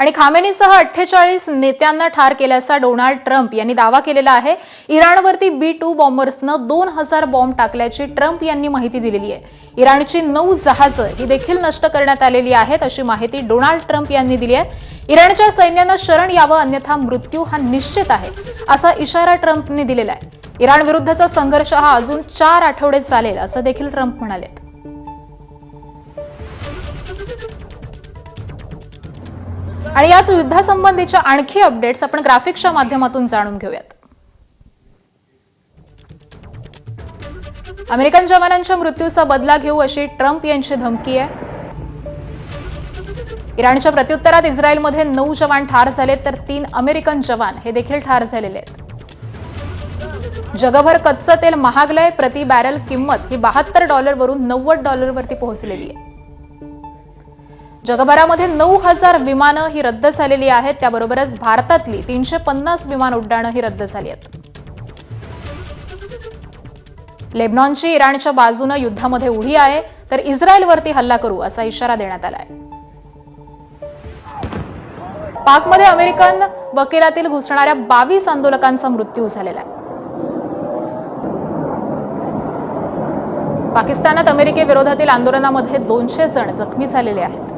आणि खामेनीसह 48 नेत्यांना ठार केल्याचा डोनाल्ड ट्रम्प यांनी दावा केलेला आहे। इराणवरती B-2 बॉम्बर्सनं 2000 बॉम्ब टाकल्याची ट्रम्प यांनी माहिती दिलेली आहे। इराणची 9 जहाजं ही देखील नष्ट करण्यात आलेली आहेत अशी माहिती डोनाल्ड ट्रम्प यांनी दिली आहे। इराणच्या सैन्यानं शरण यावं अन्यथा मृत्यू हा निश्चित आहे असा इशारा ट्रम्पने दिलेला आहे। इराण विरुद्धचा संघर्ष हा अजून 4 आठवडे चालेल असं देखील ट्रम्प म्हणाले। आणि याच युद्धासंबंधीच्या आणखी अपडेट्स आपण ग्राफिक्सच्या माध्यमातून जाणून घेऊयात। अमेरिकन जवानांच्या मृत्यूचा बदला घेऊ अशी ट्रम्प यांची धमकी आहे। इराणच्या प्रत्युत्तरात इस्रायलमध्ये 9 जवान ठार झाले तर 3 अमेरिकन जवान हे देखील ठार झालेले आहेत। जगभर कच्चं तेल महागलंय। प्रति बॅरल किंमत ही $72 वरून $90 वरती पोहोचलेली आहे। जगभरामध्ये 9000 विमानं ही रद्द झालेली आहेत। त्याबरोबरच भारतातली 350 विमान उड्डाणं ही रद्द झाली आहेत। लेबनॉनची इराणच्या बाजूनं युद्धामध्ये उडी आहे तर इस्रायलवरती हल्ला करू असा इशारा देण्यात आलाय। पाकमध्ये अमेरिकन वकिलातील घुसणाऱ्या 22 आंदोलकांचा मृत्यू झालेला आहे। पाकिस्तानात अमेरिकेविरोधातील आंदोलनामध्ये 200 जण जखमी झालेले आहेत।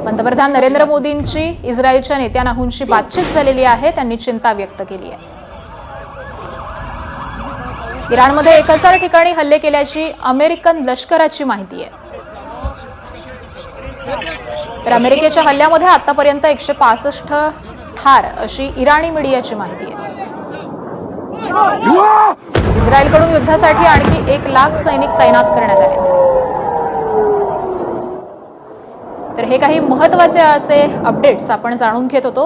पंतप्रधान नरेंद्र मोदींची इस्रायलच्या नेत्यानाहूंशी बातचीत झालेली आहे। त्यांनी चिंता व्यक्त केली आहे। इराणमध्ये 1000 ठिकाणी हल्ले केल्याची अमेरिकन लष्कराची माहिती आहे। तर अमेरिकेच्या हल्ल्यामध्ये आतापर्यंत 165 ठार अशी इराणी मीडियाची माहिती आहे। इस्रायलकडून युद्धासाठी आणखी 1 लाख सैनिक तैनात करण्यात आले। तर हे काही महत्त्वाचे असे अपडेट्स आपण जाणून घेत होतो।